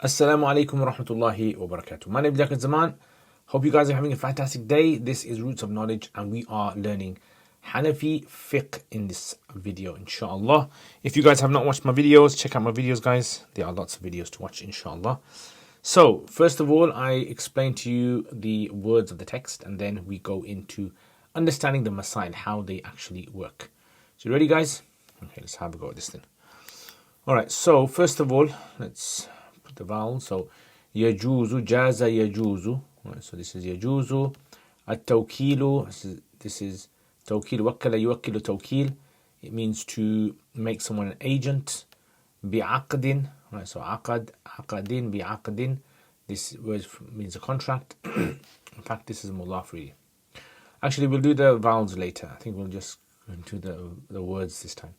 Assalamu alaikum wa rahmatullahi wa barakatuh. My name is Liaquat Zaman. Hope you guys are having a fantastic day. This is Roots of Knowledge and we are learning Hanafi Fiqh in this video, inshallah. If you guys have not watched my videos, check out my videos, guys. There are lots of videos to watch, inshallah. So, first of all, I explain to you the words of the text and then we go into understanding the masail, how they actually work. So, you ready, guys? Okay, let's have a go at this then. Alright, so first of all, let's put the vowel. So, yajuzu, jaza, yajuzu. Right, so this is yajuzu. At-tawkilu, this is tawkil, wakkala, yuwakkilu, tawkil. It means to make someone an agent. Bi'aqdin, right, so aqad, aqadin, bi'aqdin. This word means a contract. In fact, this is mudaf really. Actually, we'll do the vowels later. I think we'll just do the words this time.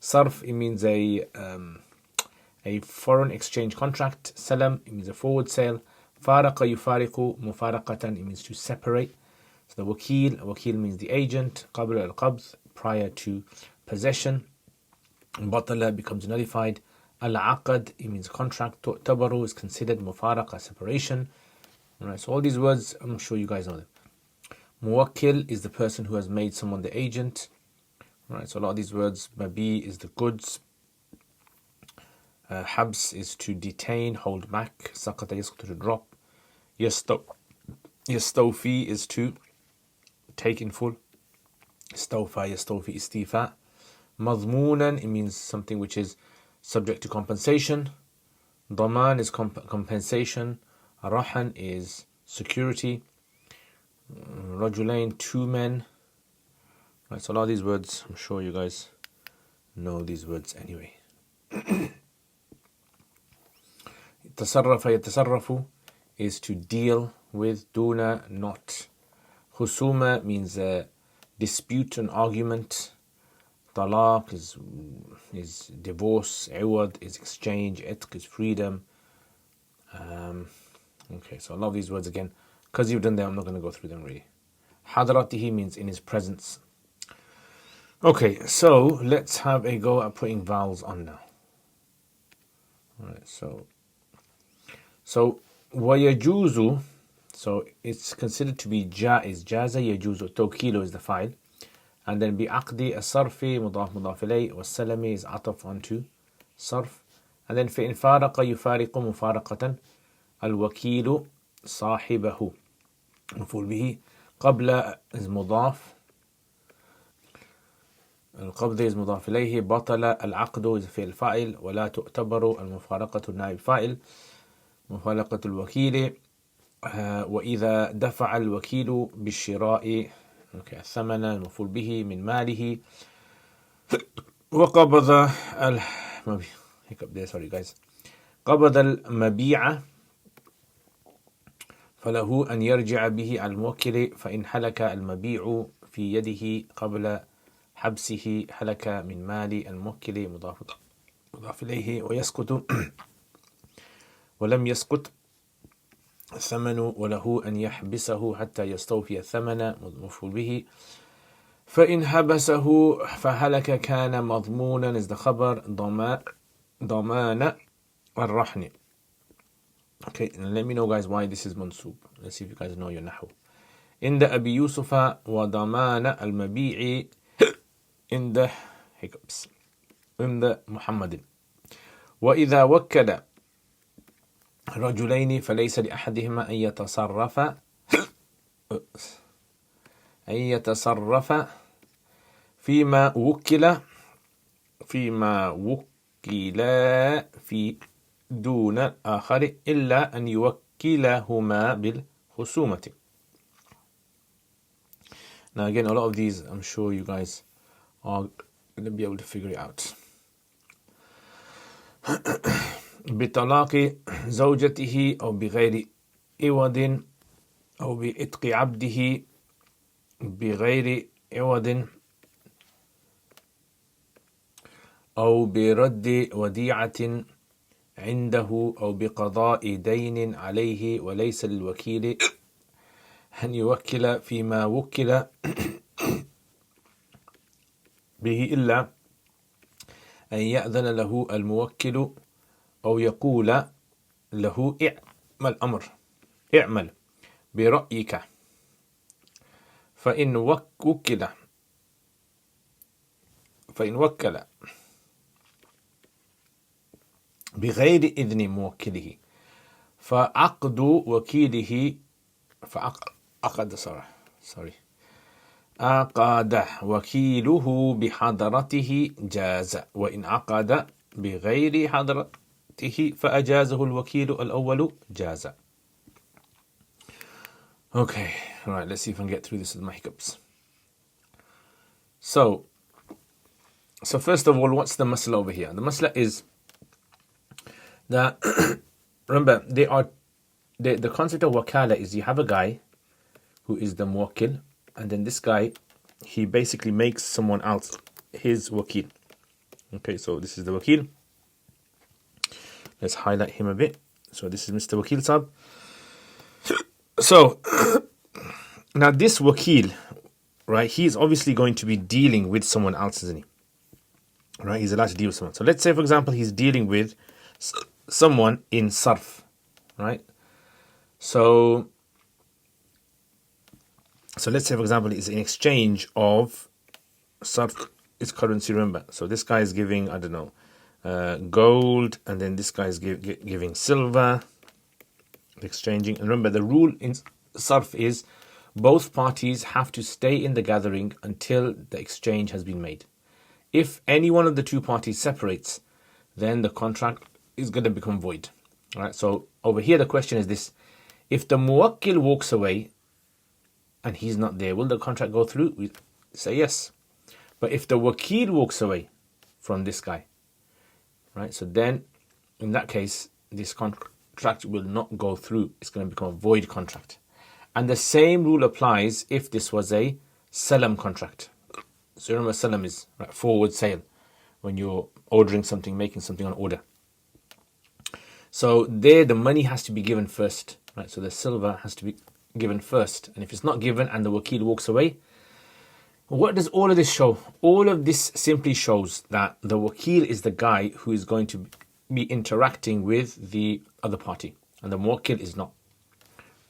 Sarf, it means a foreign exchange contract. Salam, it means a forward sale. Faraqa yufariqu mufaraqatan, it means to separate. So the wakil means the agent. Qabla al-qabd, prior to possession. Batala becomes nullified. Al-aqad, it means contract. Tu'tabaru is considered. Mufaraqa, separation. Alright, so all these words, I'm sure you guys know them. Muwakkil is the person who has made someone the agent. Right, so a lot of these words, mabi is the goods, habs is to detain, hold back, sakata yaskutu to drop, yastawfi is to take in full, stawfa, yastawfi, istifa, madmunan, it means something which is subject to compensation, daman is compensation, rahan is security, rajulain, two men. Right, so a lot of these words, I'm sure you guys know these words anyway. Tasarrafa yatasarrafu is to deal with, duna, not. Husuma means a dispute, an argument. Talaq is divorce. Iwad is exchange. Itq is freedom. Okay, so a lot of these words again. Because you've done them, I'm not going to go through them really. Hadratihi means in his presence. Okay, so let's have a go at putting vowels on now. Alright, so wayajuzu, so it's considered to be jaiz, jaza yajuzu, tawkilu is the file, and then bi'aqdi as-sarfi, mudaf ilay, was-salami is ataf onto sarf, and then فإن فارق يفارق مفارقة الوكيل صاحبه مفعول به قبل is mudaf. القبض is مضاف إليه. بطل العقد is فعل فاعل. ولا تعتبر المفارقة نائب فاعل. مفارقة الوكيل. وإذا دفع الوكيل بالشراء الثمن المفعول به من ماله. وقبض قبض المبيع فله أن يرجع به على الموكل فإن هلك المبيع في يده قبل حبسه هلك من مال الموكل مضاف إليه. ويسقط ولم يسقط الثمن وله أن يحبسه حتى يستوفي الثمن مفعول به. فإن حبسه فهلك كان مضمونا is the خبر ضمان الرهن. Okay, and let me know guys why this is mansub. Let's see if you guys know your nahu. عند أبي يوسف وضمان المبيع عند hiccups عند محمد. وإذا وكل رجلين فليس لأحدهما أن يتصرف فيما وكل في دون آخر إلا أن يوكلهما بالخصومة. Now again, a lot of these I'm sure you guys are going to be able to figure it out. بطلاق زوجته أو بغير عوض أو بعتق عبده بغير عوض أو برد وديعة عنده أو بقضاء دين عليه وليس للوكيل أن يوكل فيما وكل به إلا أن يأذن له الموكل أو يقول له اعمل أمر اعمل برأيك فإن وكل بغير إذن موكله فعقد وكيله عقد وكيله بحضرته جاز وإن عقد بغير حضرته فأجازه الوكيل الأول جاز. Okay, right, let's see if I can get through this with my hiccups. So first of all, what's the masla over here? The masla is that remember, the concept of wakala is you have a guy who is the muwakkil, and then this guy, he basically makes someone else his wakil. Okay, so this is the wakil. Let's highlight him a bit. So this is Mr. Wakil Sahab. So now this wakil, right, he's obviously going to be dealing with someone else, isn't he? Right, he's allowed to deal with someone. So let's say, for example, he's dealing with someone in sarf, right? So let's say, for example, it's an exchange of sarf is currency, remember. So this guy is giving, I don't know, gold, and then this guy is giving silver, exchanging. And remember, the rule in sarf is both parties have to stay in the gathering until the exchange has been made. If any one of the two parties separates, then the contract is going to become void. All right, so over here the question is this: if the muwakkil walks away and he's not there, will the contract go through? We say yes. But if the wakil walks away from this guy, right, so then in that case this contract will not go through. It's going to become a void contract. And the same rule applies if this was a salam contract. So remember, salam is right, forward sale, when you're ordering something, making something on order. So there the money has to be given first, right? So the silver has to be given first. And if it's not given and the wakil walks away, what does all of this show? All of this simply shows that the wakil is the guy who is going to be interacting with the other party, and the muwakkil is not.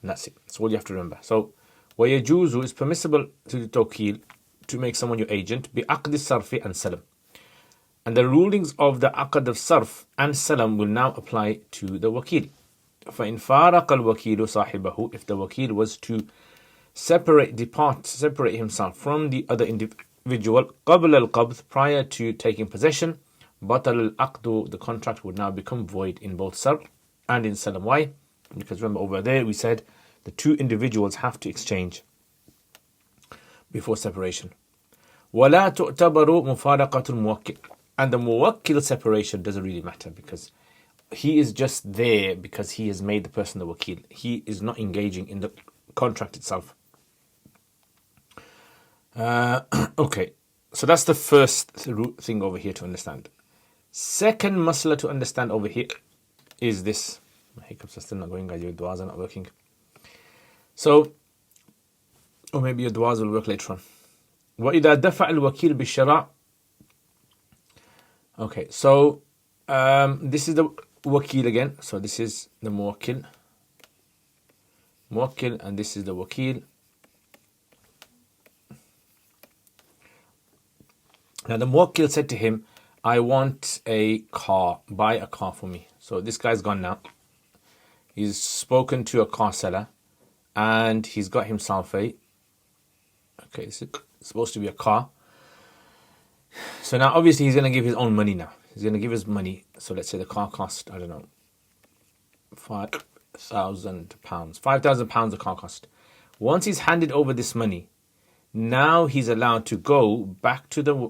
And that's it. That's all you have to remember. So وَيَجُوزُ is permissible to the wakil to make someone your agent بِعَقْدِ الصَّرْفِ and salam. And the rulings of the aqd of sarf and salam will now apply to the wakil. فَإِنْ فَارَقَ الْوَكِيلُ صَاحِبَهُ, if the wakil was to separate himself from the other individual قبل القبض, prior to taking possession, بطل العقد, the contract would now become void in both sarf and in salam. Why? Because remember, over there we said the two individuals have to exchange before separation. وَلَا تُعْتَبَرُ مُفَارَقَةُ الْمُوَكِّلِ, and the muwakkil separation doesn't really matter, because he is just there because he has made the person the wakil. He is not engaging in the contract itself. Okay, so that's the first thing over here to understand. Second masla to understand over here is this. My hiccups are still not going, guys. Your du'as are not working. So, or maybe your du'as will work later on. وَإِذَا دَفَعَ الْوَكِيلُ بِالشَّرَعِ. Okay, so this is the wakil again. So this is the muwakkil, and this is the wakil. Now the muwakkil said to him, I want a car, buy a car for me. So this guy's gone now. He's spoken to a car seller and he's got himself a, okay, it's supposed to be a car. So now obviously he's going to give his own money now. He's going to give his money. So let's say the car cost, I don't know, £5,000. £5,000 the car cost. Once he's handed over this money, now he's allowed to go back to the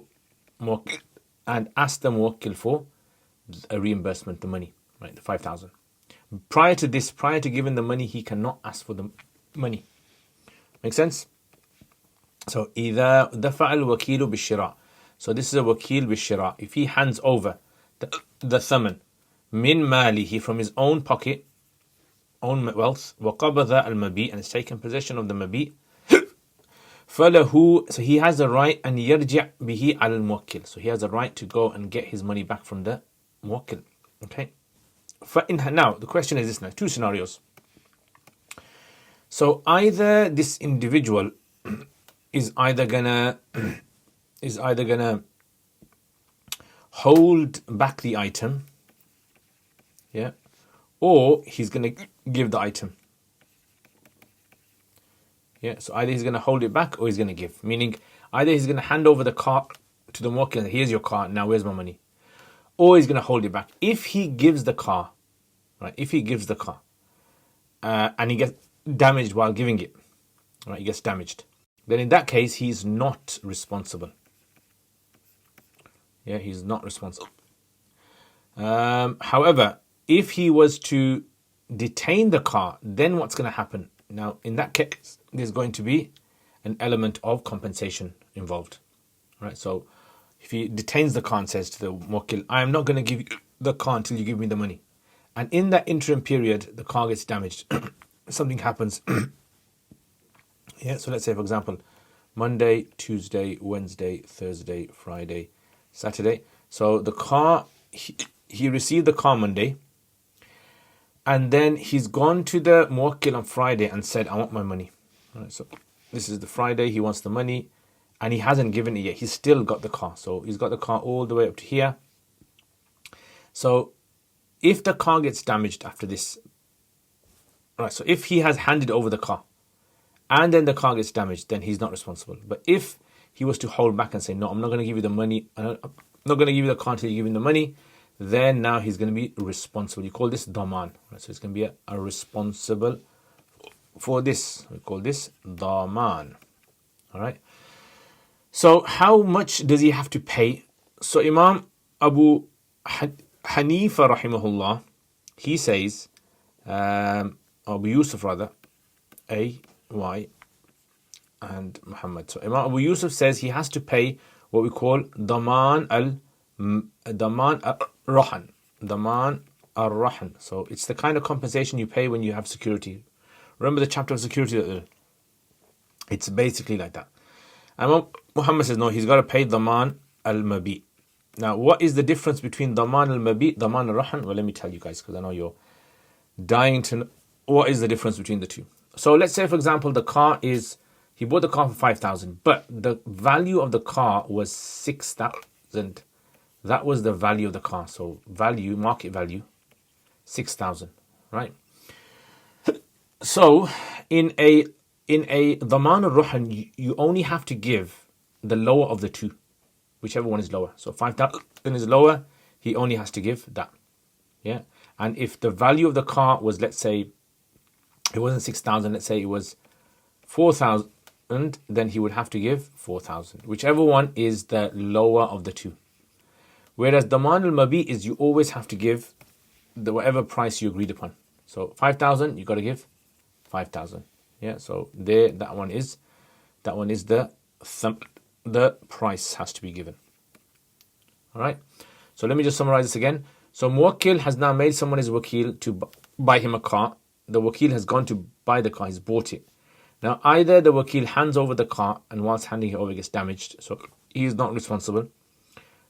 muwakkil and ask the muwakkil for a reimbursement, the money, right, the 5,000. Prior to this, prior to giving the money, he cannot ask for the money. Make sense? So إِذَا دَفَعَ الْوَكِيلُ بِالشِّرَاءِ. So this is a wakil bishira. If he hands over the thaman min malihi, from his own pocket, own wealth, وَقَبَضَ الْمَبِيء, and has taken possession of the mabi', فَلَهُ, so he has a right, and يَرْجِعْ بِهِ عَلَى الْمُوَكِّل, so he has a right to go and get his money back from the muwakkil. Okay, Now, the question is this now, two scenarios. So either this individual is either gonna hold back the item, yeah, or he's gonna give the item. Yeah, so either he's gonna hold it back or he's gonna give. Meaning either he's gonna hand over the car to the muwakkil, here's your car, now where's my money? Or he's gonna hold it back. If he gives the car, right? If he gives the car, and he gets damaged while giving it, right? He gets damaged. Then in that case, he's not responsible. Yeah, he's not responsible. However, if he was to detain the car, then what's going to happen? Now, in that case, there's going to be an element of compensation involved. Right? So, if he detains the car and says to the muwakkil, I am not going to give you the car until you give me the money. And in that interim period, the car gets damaged. Something happens. Yeah, so let's say, for example, Monday, Tuesday, Wednesday, Thursday, Friday, Saturday. So the car, he received the car Monday, and then he's gone to the muwakkil on Friday and said, I want my money. Right, so this is the Friday, he wants the money, and he hasn't given it yet. He's still got the car. So he's got the car all the way up to here. So if the car gets damaged after this, right, so if he has handed over the car, and then the car gets damaged, then he's not responsible. But if he was to hold back and say, no, I'm not going to give you the money, I'm not going to give you the car until you give him the money, then now he's going to be responsible. You call this daman. Right? So it's going to be a responsible for this. We call this daman. All right. So how much does he have to pay? So Imam Abu Hanifa rahimahullah, he says, Abu Yusuf rather, Y and Muhammad. So Imam Abu Yusuf says he has to pay what we call daman al-rahan. Daman al-rahan. So it's the kind of compensation you pay when you have security. Remember the chapter of security? It's basically like that. And Muhammad says no, he's got to pay daman al-mabi. Now, what is the difference between daman al-mabi, daman al-rahan? Well, let me tell you guys, because I know you're dying to know what is the difference between the two. So let's say, for example, the car is, he bought the car for 5,000, but the value of the car was 6,000. That was the value of the car. So value, market value, 6,000, right? So in a Daman al-Ruhan, you only have to give the lower of the two, whichever one is lower. So 5,000 is lower, he only has to give that. Yeah. And if the value of the car was, let's say, it wasn't 6,000, let's say it was 4,000, then he would have to give 4,000. Whichever one is the lower of the two. Whereas Daman al-Mabi is you always have to give the whatever price you agreed upon. So 5,000, you got to give 5,000. Yeah, so there, that one is the price has to be given. All right. So let me just summarize this again. So muwakkil has now made someone his wakil to buy him a car. The wakil has gone to buy the car, he's bought it. Now either the wakil hands over the car and whilst handing it over gets damaged, so he is not responsible,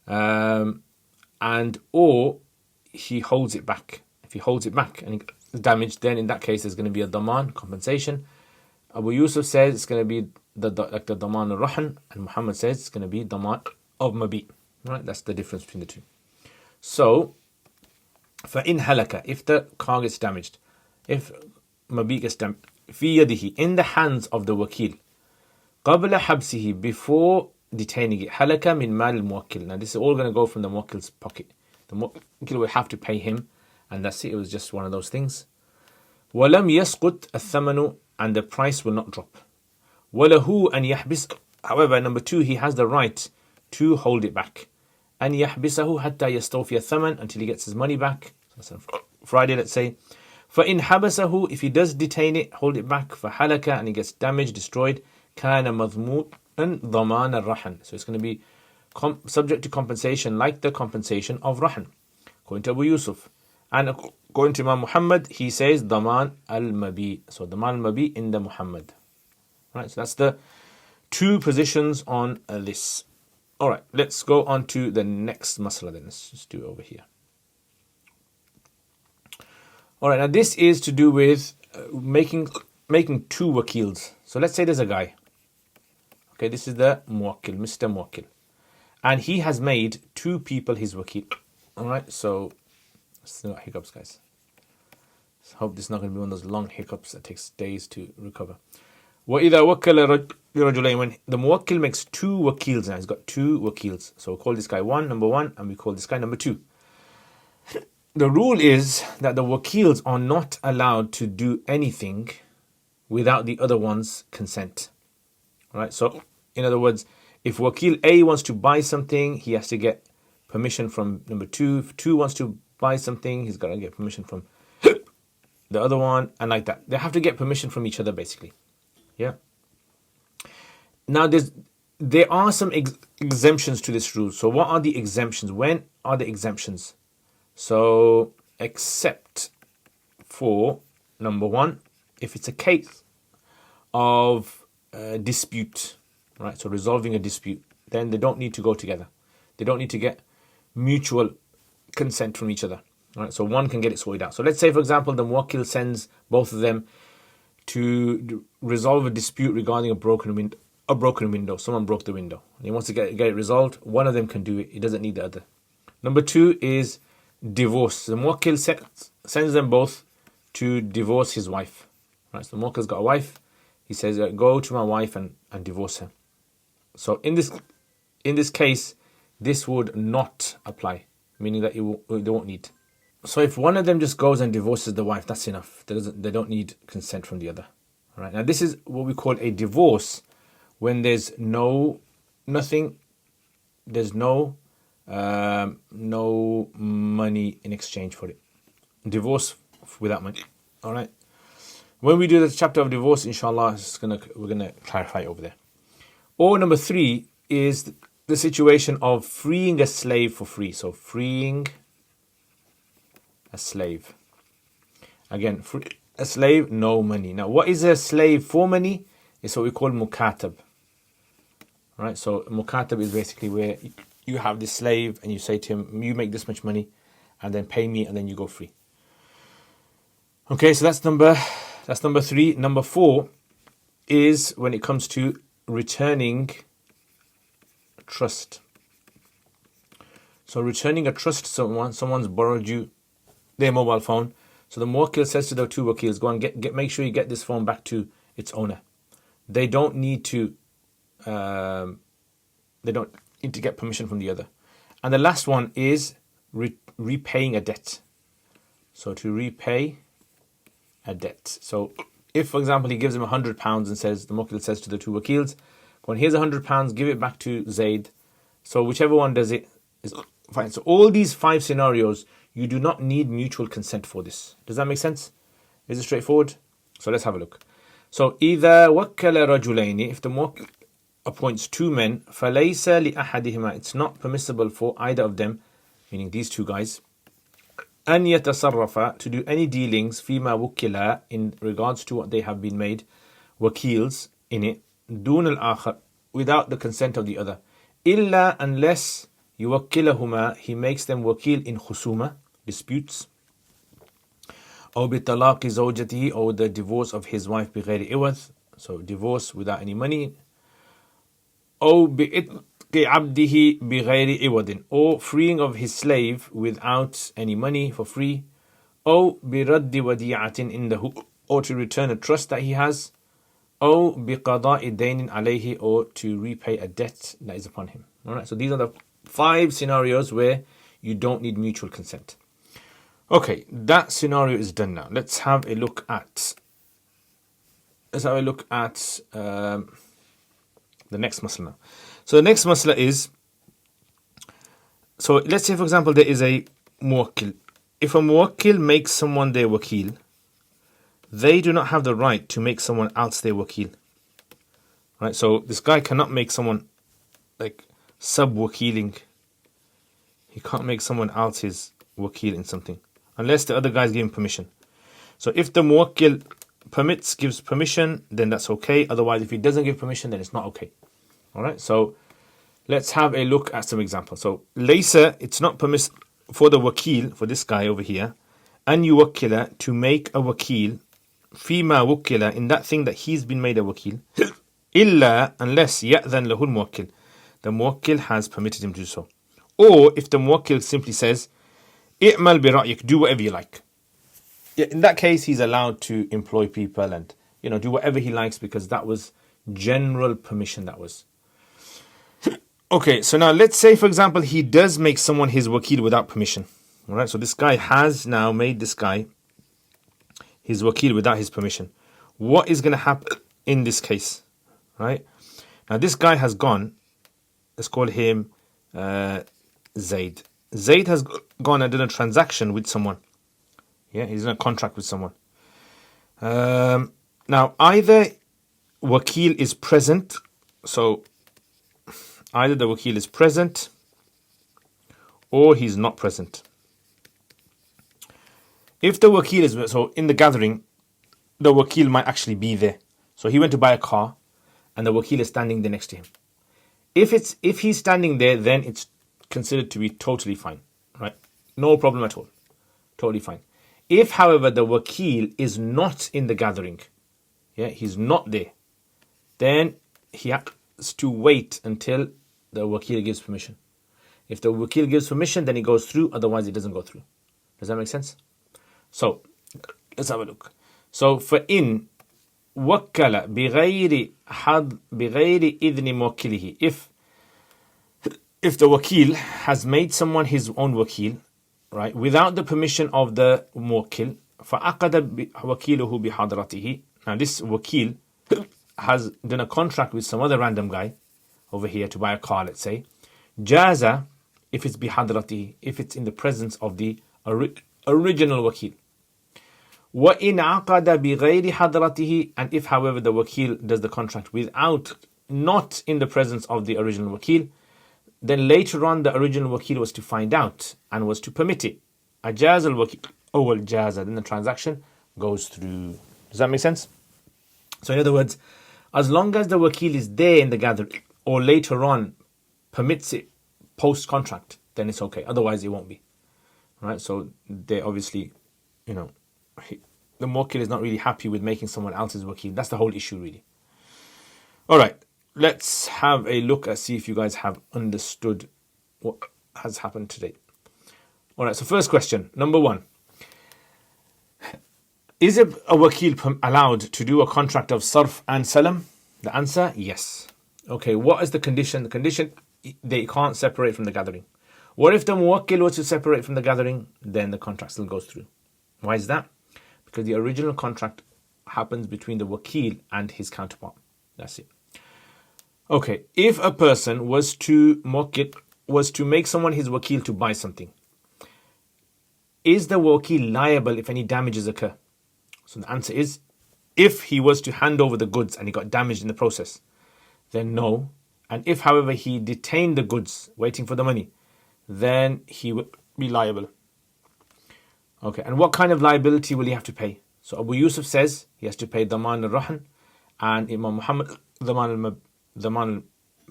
and or he holds it back. If he holds it back and it's damaged, then in that case there's going to be a daman, compensation. Abu Yusuf says it's going to be the daman al-rahan, and Muhammad says it's going to be daman of mabi. Right, that's the difference between the two. So, فَإِنْ هَلَكَ, if the car gets damaged, if mabi gets damaged, فِي يَدِهِ, in the hands of the wakil, قَبْلَ حَبْسِهِ, before detaining it, هَلَكَ مِنْ مَالِ الْمُوَكِّل. Now this is all going to go from the muwakkil's pocket. The muwakkil will have to pay him, and that's it. It was just one of those things. وَلَمْ يَسْقُطْ الثَّمَنُ, and the price will not drop. وَلَهُ أَنْ يَحْبِسْ, however, number two, he has the right to hold it back. أَنْ يَحْبِسَهُ حَتَّى يَسْتَوْفِيَ الثَّمَنُ, until he gets his money back. So Friday, let's say. فَإِنْ حَبَسَهُ, if he does detain it, hold it back, فَحَلَكَ, and he gets damaged, destroyed, كَانَ مَضْمُونًا ضَمَانَ الرَّحَنِ. So it's going to be subject to compensation like the compensation of rahan, according to Abu Yusuf. And according to Imam Muhammad, he says daman al-mabi. So daman al-mabi in the Muhammad. Right, so that's the two positions on this. All right, let's go on to the next masala then. Let's just do it over here. All right, now this is to do with making two wakils. So let's say there's a guy. Okay, this is the muwakkil, Mr. Muwakkil. And he has made two people his wakil. All right, so let's not hiccups, guys. So hope this is not going to be one of those long hiccups that takes days to recover. وَإِذَا وَكَّلَ رَجُلَيْنِ When the muwakkil makes two wakils now, he's got two wakils. So we'll call this guy number one, and we call this guy number two. The rule is that the wakils are not allowed to do anything without the other one's consent. All right, so in other words, if wakil A wants to buy something, he has to get permission from number two. If two wants to buy something, he's got to get permission from the other one, and like that. They have to get permission from each other, basically. Yeah. Now, there are some exemptions to this rule. So what are the exemptions? When are the exemptions? So, except for, number one, if it's a case of dispute, right? So resolving a dispute, then they don't need to go together. They don't need to get mutual consent from each other. Right? So one can get it sorted out. So let's say, for example, the muwakkil sends both of them to resolve a dispute regarding a broken window. Someone broke the window, and he wants to get it resolved. One of them can do it. He doesn't need the other. Number two is divorce. The muwakkil sends them both to divorce his wife. Right? So the muwakkil's got a wife. He says, go to my wife and divorce her. So in this case, this would not apply, meaning that they won't need. So if one of them just goes and divorces the wife, that's enough. They don't need consent from the other. All right. Now this is what we call a divorce, when there's nothing, there's no money in exchange for it. Divorce without money. All right. When we do the chapter of divorce, inshallah, we're gonna clarify it over there. Or number three is the situation of freeing a slave for free. So freeing a slave. Again, a slave, no money. Now, what is a slave for money? It's what we call mukatab. All right. So mukatab is basically where you have this slave and you say to him, you make this much money, and then pay me, and then you go free. Okay, so that's number three. Number four is when it comes to returning trust. So returning a trust to someone's borrowed you their mobile phone. So the muwakkil says to the two wakils, go and make sure you get this phone back to its owner. They don't need to get permission from the other. And the last one is repaying a debt. So to repay a debt. So if, for example, he gives him £100 and says, the muwakkil says to the two wakils, go on, here's £100, give it back to Zaid. So whichever one does it is fine. So all these 5 scenarios, you do not need mutual consent for this. Does that make sense? Is it straightforward? So let's have a look. So إِذَا وَكَّلَ رَجُلَيْنِ If the muwakkil appoints 2 men, فَلَيْسَ لِأَحَدِهِمَا It's not permissible for either of them, meaning these 2 guys, أَنْ يَتَصَرَّفَ To do any dealings فِيمَا وُكِّلَا In regards to what they have been made wakils in it, دُونَ الْآخَرِ Without the consent of the other. إِلَّا Unless يُوَكِّلَهُمَا He makes them wakil in khusuma, disputes, or بِطَلَاقِ زَوْجَتِهِ Or the divorce of his wife بِغَيْرِ إِوَذٍ So divorce without any money, or بِإِطْقِ عَبْدِهِ بِغَيْرِ إِوَذٍ Or freeing of his slave without any money, for free, or بِرَدِّ وَدِيعَةٍ إِنْدَهُ Or to return a trust that he has, or بِقَضَاءِ دَيْنٍ عَلَيْهِ Or to repay a debt that is upon him. Alright, so these are the 5 scenarios where you don't need mutual consent. Okay, that scenario is done now. Let's have a look at the next masala now. So the next masala is, so let's say, for example, there is a muwakkil. If a muwakkil makes someone their wakil, they do not have the right to make someone else their wakil. Right? So this guy cannot make someone like sub-wakiling. He can't make someone else's wakil in something unless the other guys give him permission. So if the muwakkil gives permission, then that's okay. Otherwise, if he doesn't give permission, then it's not okay. All right. So let's have a look at some examples. So laysa, it's not permissible for the wakil, for this guy over here, أن يوكل, to make a wakil, فيما وكل, in that thing that he's been made a wakil, إلا, unless يأذن له الموكل, the muwakkil has permitted him to do so. Or if the muwakkil simply says, اعمل برأيك, do whatever you like. In that case, he's allowed to employ people and do whatever he likes, because that was general permission. That was okay. So now let's say, for example, he does make someone his wakil without permission. All right. So this guy has now made this guy his wakil without his permission. What is going to happen in this case? Right. Now this guy has gone. Let's call him Zaid. Zaid has gone and done a transaction with someone. Yeah, he's in a contract with someone. Now, either wakil is present, so either the wakil is present or he's not present. If the wakil is, so in the gathering, the wakil might actually be there. So he went to buy a car and the wakil is standing there next to him. If he's standing there, then it's considered to be totally fine, right? No problem at all. Totally fine. If, however, the wakil is not in the gathering, he's not there, then he has to wait until the wakil gives permission. If the wakil gives permission, then it goes through, otherwise it doesn't go through. Does that make sense? So, let's have a look. So, for in wakkala بغير إذن موكله, if the wakil has made someone his own wakil, right, without the permission of the muwakkil, فَعَقَدَ وَكِيلُهُ بِحَضْرَتِهِ. Now this wakil has done a contract with some other random guy over here to buy a car, let's say. جَازَ, if it's بِحَضْرَتِهِ, if it's in the presence of the original wakil. وَإِنْ عَقَدَ بِغَيْرِ حَضْرَتِهِ, and if, however, the wakil does the contract not in the presence of the original wakil, then later on the original wakil was to find out and was to permit it. Ajaz al-wakil or al-jaza, then the transaction goes through. Does that make sense? So in other words, as long as the wakil is there in the gathering or later on permits it post-contract, then it's okay. Otherwise it won't be. Right? So they obviously, the muwakkil is not really happy with making someone else's wakil. That's the whole issue really. Alright. Let's have a look and see if you guys have understood what has happened today. Alright, so first question, number 1. Is a wakil allowed to do a contract of sarf and salam? The answer, yes. Okay, what is the condition? The condition, they can't separate from the gathering. What if the muwakkil was to separate from the gathering? Then the contract still goes through. Why is that? Because the original contract happens between the wakil and his counterpart. That's it. Okay, if a person was to make someone his wakil to buy something, is the wakil liable if any damages occur? So the answer is, if he was to hand over the goods and he got damaged in the process, then no. And if, however, he detained the goods waiting for the money, then he would be liable. Okay, and what kind of liability will he have to pay? So Abu Yusuf says he has to pay Daman al-Rahn, and Imam Muhammad Daman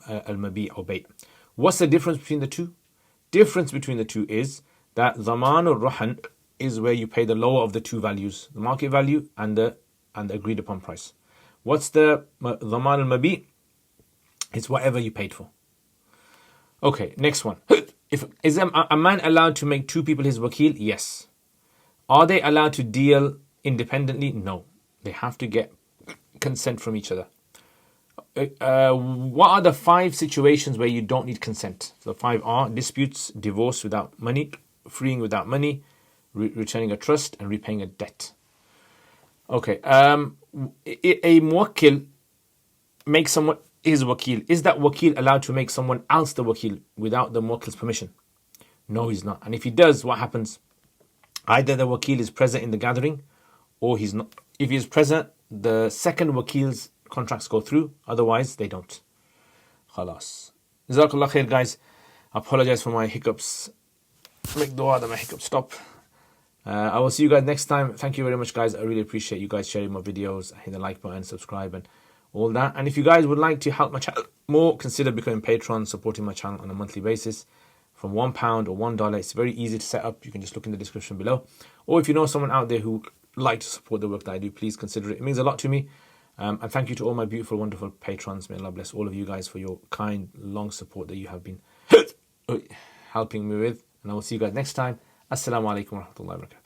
al-Mabi or Bay. What's the difference between the two? Difference between the two is that Daman al-Rahn is where you pay the lower of the two values, the market value and the agreed upon price. What's the Daman al-Mabi? It's whatever you paid for. Okay, next one. Is a man allowed to make two people his wakil? Yes. Are they allowed to deal independently? No. They have to get consent from each other. What are the 5 situations where you don't need consent? So the 5 are disputes, divorce without money, freeing without money, returning a trust, and repaying a debt. Okay. A muwakkil makes someone his wakil. Is that wakil allowed to make someone else the wakil without the muwakkil's permission? No, he's not. And if he does, what happens? Either the wakil is present in the gathering or he's not. If he's present, the second wakil's contracts go through, otherwise they don't. Khalas. Jazakallah khair, guys. I apologize for my hiccups. Make dua that my hiccups stop. I will see you guys next time. Thank you very much, guys. I really appreciate you guys sharing my videos, hit the like button, subscribe, and all that. And if you guys would like to help my channel more, consider becoming Patreon, supporting my channel on a monthly basis from £1 or $1. It's very easy to set up. You can just look in the description below. Or if you know someone out there who like to support the work that I do, please consider it. It means a lot to me. And thank you to all my beautiful, wonderful patrons. May Allah bless all of you guys for your kind, long support that you have been helping me with. And I will see you guys next time. Assalamu alaikum wa rahmatullahi wa barakatuh.